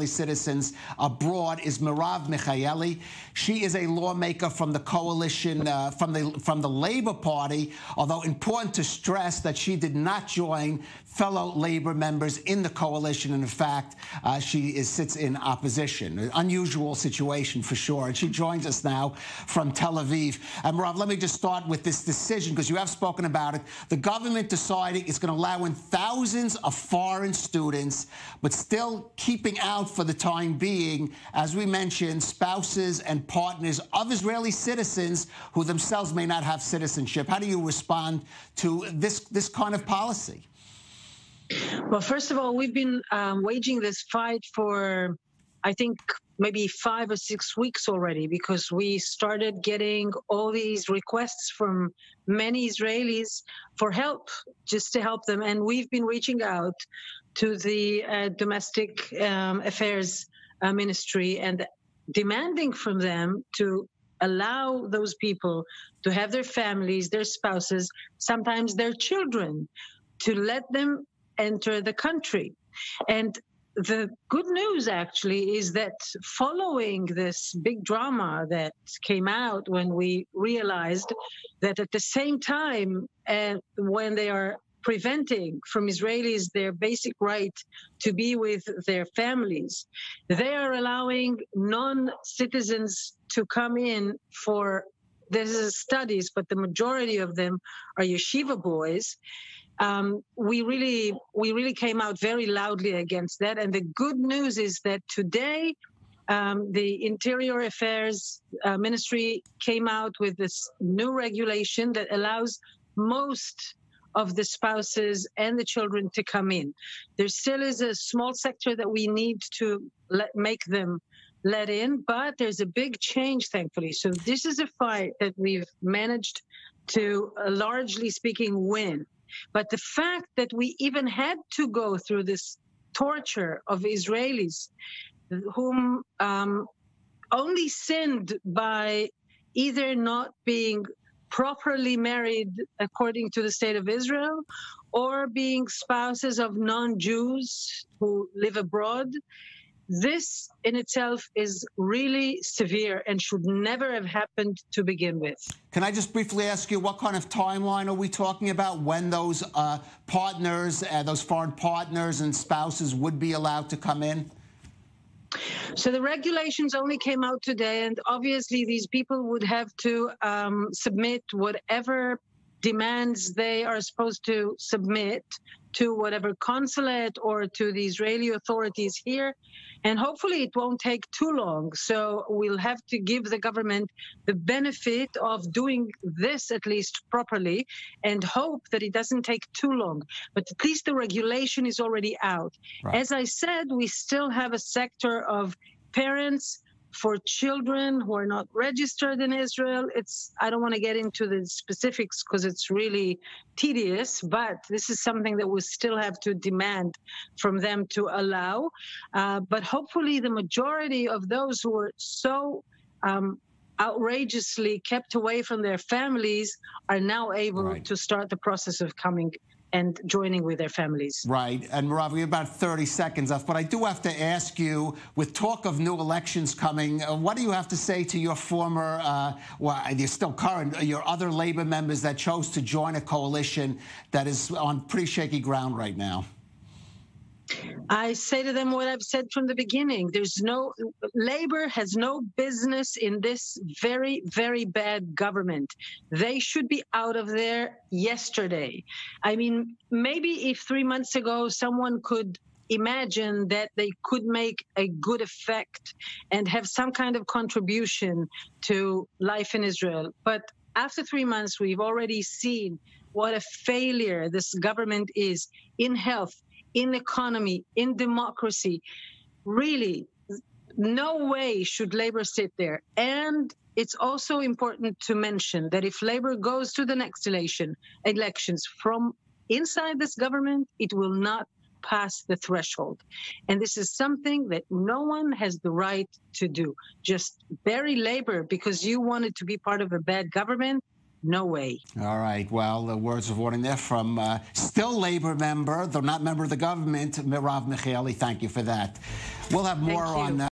citizens abroad is Merav Michaeli. She is a lawmaker from the coalition, from the Labor Party, although important to stress that she did not join fellow Labor members in the coalition. And in fact, she sits in opposition. An unusual situation for sure. And she joins us now from Tel Aviv. And Merav, let me just start with this decision, because you have spoken about it. The government deciding it's going to allow in thousands of foreign students, but still keeping out for the time being, as we mentioned, spouses and partners of Israeli citizens who themselves may not have citizenship. How do you respond to this kind of policy? Well, first of all, we've been waging this fight for, I think, maybe 5 or 6 weeks already, because we started getting all these requests from many Israelis for help, just to help them. And we've been reaching out to the domestic affairs ministry and demanding from them to allow those people to have their families, their spouses, sometimes their children, to let them enter the country. And the good news, actually, is that following this big drama that came out when we realized that at the same time, when they are preventing from Israelis their basic right to be with their families, they are allowing non-citizens to come in for there's studies, but the majority of them are yeshiva boys. We really came out very loudly against that. And the good news is that today, the Interior Affairs Ministry came out with this new regulation that allows most of the spouses and the children to come in. There still is a small sector that we need to make them let in, but there's a big change, thankfully. So this is a fight that we've managed to, largely speaking, win. But the fact that we even had to go through this torture of Israelis whom only sinned by either not being properly married according to the state of Israel, or being spouses of non-Jews who live abroad, this in itself is really severe and should never have happened to begin with. Can I just briefly ask you, what kind of timeline are we talking about when those partners, those foreign partners and spouses would be allowed to come in? So the regulations only came out today, and obviously these people would have to submit whatever demands they are supposed to submit to whatever consulate or to the Israeli authorities here. And hopefully it won't take too long. So we'll have to give the government the benefit of doing this at least properly and hope that it doesn't take too long. But at least the regulation is already out. Right. As I said, we still have a sector of parents for children who are not registered in Israel. I don't want to get into the specifics because it's really tedious, but this is something that we still have to demand from them to allow. But hopefully the majority of those who are so outrageously kept away from their families are now able to start the process of coming and joining with their families. Right. And Merav, we have about 30 seconds left, but I do have to ask you, with talk of new elections coming, what do you have to say to your former, well, you're still current, your other Labor members that chose to join a coalition that is on pretty shaky ground right now? I say to them what I've said from the beginning. Labor has no business in this very, very bad government. They should be out of there yesterday. I mean, maybe if 3 months ago someone could imagine that they could make a good effect and have some kind of contribution to life in Israel. But after 3 months, we've already seen what a failure this government is in health, in economy, in democracy. Really, no way should Labor sit there. And it's also important to mention that if Labor goes to the next elections from inside this government, it will not pass the threshold. And this is something that no one has the right to do. Just bury Labor because you wanted to be part of a bad government. No way. All right. Well, the words of warning there from still Labor member, though not member of the government, Merav Michaeli. Thank you for that. We'll have more on